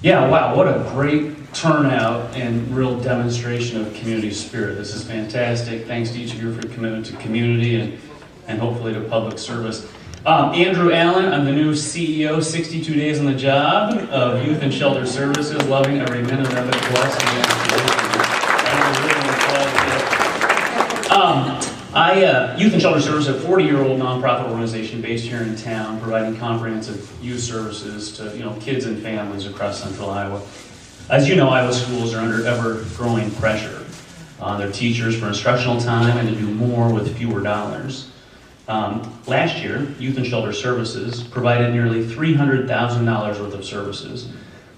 Yeah, wow, what a great turnout and real demonstration of community spirit. This is fantastic. Thanks to each of you for your commitment to community and hopefully to public service. Andrew Allen, I'm the new CEO, 62 days on the job of Youth and Shelter Services, loving every minute of it. Youth and Shelter Services, a 40-year-old nonprofit organization based here in town, providing comprehensive youth services to kids and families across central Iowa. As you know, Iowa schools are under ever-growing pressure on their teachers for instructional time and to do more with fewer dollars. Last year, Youth and Shelter Services provided nearly $300,000 worth of services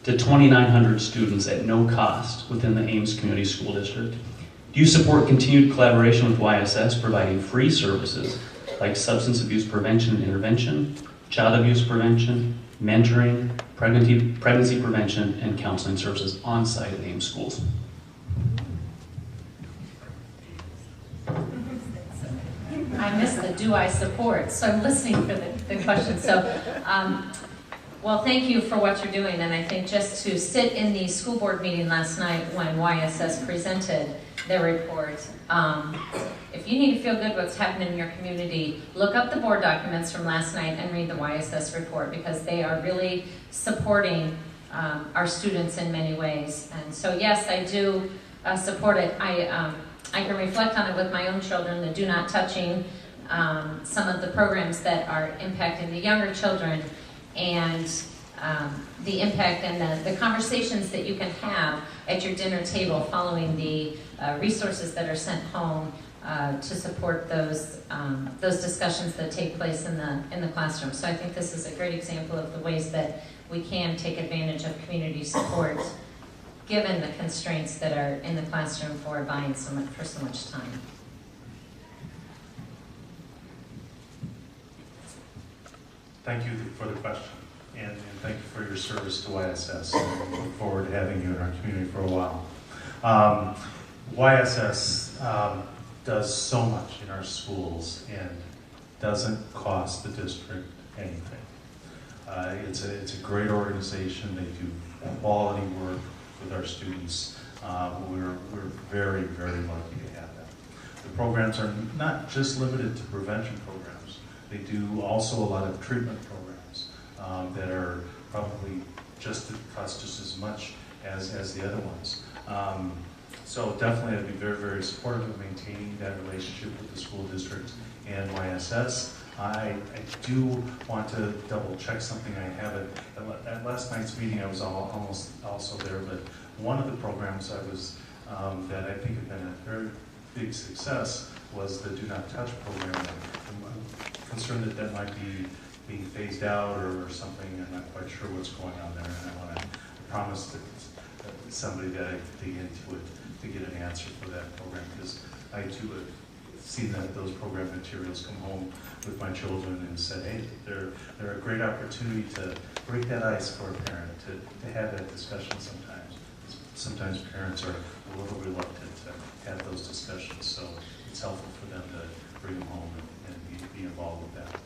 to 2,900 students at no cost within the AMES Community School District. Do you support continued collaboration with YSS, providing free services like substance abuse prevention and intervention, child abuse prevention, mentoring, pregnancy prevention, and counseling services on-site at AMES schools? I missed the do I support, so I'm listening for the question. So, well, thank you for what you're doing, and I think just to sit in the school board meeting last night when YSS presented their report, if you need to feel good what's happening in your community, look up the board documents from last night and read the YSS report, because they are really supporting our students in many ways. And so yes, I do support it. I can reflect on it with my own children, the do not touching, some of the programs that are impacting the younger children, and the impact and the conversations that you can have at your dinner table following the resources that are sent home to support those discussions that take place in the classroom. So I think this is a great example of the ways that we can take advantage of community support given the constraints that are in the classroom for buying for so much time. Thank you for the question, and thank you for your service to YSS. And we look forward to having you in our community for a while. YSS does so much in our schools and doesn't cost the district anything. It's a great organization. They do quality work with our students. We're very, very lucky to have them. The programs are not just limited to prevention programs. They do also a lot of treatment programs that are probably cost just as much as the other ones. So definitely I'd be very, very supportive of maintaining that relationship with the school district and YSS. I do want to double check something. I haven't. At last night's meeting I was almost also there, but one of the programs I was that I think have been a very big success was the Do Not Touch program. I'm concerned that might be being phased out or something. I'm not quite sure what's going on there, and I want to promise that somebody that I can dig into it to get an answer for that program, because I too have seen those program materials come home with my children and said, hey, they're a great opportunity to break that ice for a parent, to have that discussion sometimes. Sometimes parents are a little reluctant to have those discussions, so it's helpful for them to bring them home and be involved with that.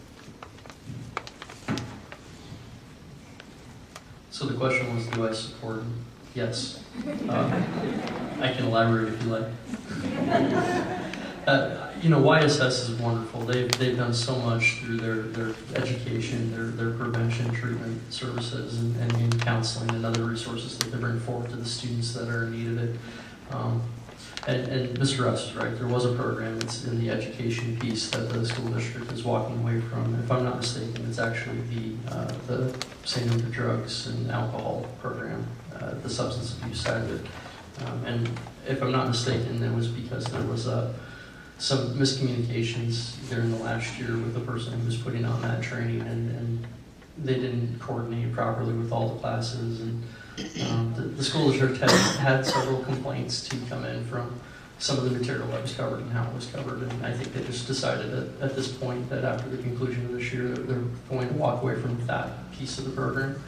So the question was, do I support? Yes. I can elaborate if you like. YSS is wonderful. They've done so much through their education, their prevention, treatment services, and counseling and other resources that they bring forward to the students that are in need of it. And Mr. Russ is right. There was a program. It's in the education piece that the school district is walking away from. If I'm not mistaken, it's actually the Say No to Drugs and Alcohol program, the substance abuse side of it. And if I'm not mistaken, it was because there was some miscommunications during the last year with the person who was putting on that training, and they didn't coordinate properly with all the classes. And the school district had several complaints to come in from some of the material that was covered and how it was covered, and I think they just decided that at this point that after the conclusion of this year they're going to walk away from that piece of the program.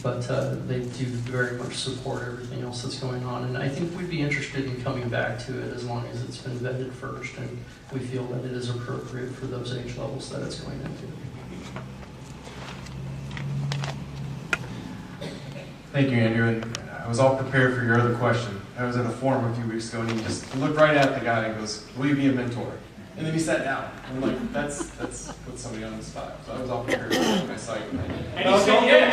But they do very much support everything else that's going on, and I think we'd be interested in coming back to it as long as it's been vetted first and we feel that it is appropriate for those age levels that it's going into. Thank you, Andrew. And I was all prepared for your other question. I was at a forum a few weeks ago, and he just looked right at the guy and goes, "Will you be a mentor?" And then he sat down. And I'm like, that's put somebody on the spot. So I was all prepared for when I saw you. And he said yes.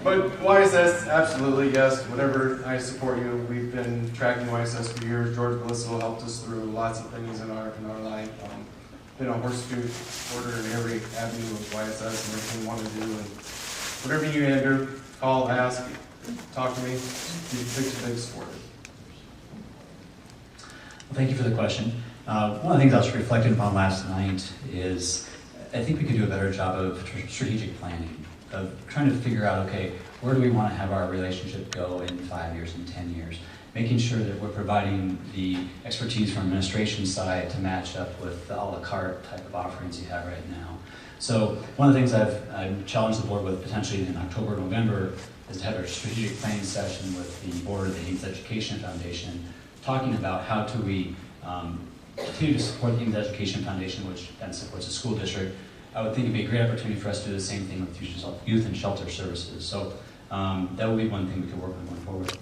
But YSS, absolutely, yes. Whatever, I support you. We've been tracking YSS for years. George Bellisso helped us through lots of things in our life. Been a horse supporter in every avenue of YSS and everything we want to do. And whatever you, Andrew, call, ask, talk to me. Be big supporter. Well, thank you for the question. One of the things I was reflecting upon last night is I think we could do a better job of strategic planning, of trying to figure out, okay, where do we want to have our relationship go in 5 years and 10 years? Making sure that we're providing the expertise from administration side to match up with the a la carte type of offerings you have right now. So one of the things I've challenged the board with potentially in October, November is to have a strategic planning session with the board of the AMES Education Foundation, talking about how do we continue to support the AMES Education Foundation, which then supports the school district. I would think it'd be a great opportunity for us to do the same thing with youth and shelter services. So that would be one thing we could work on going forward.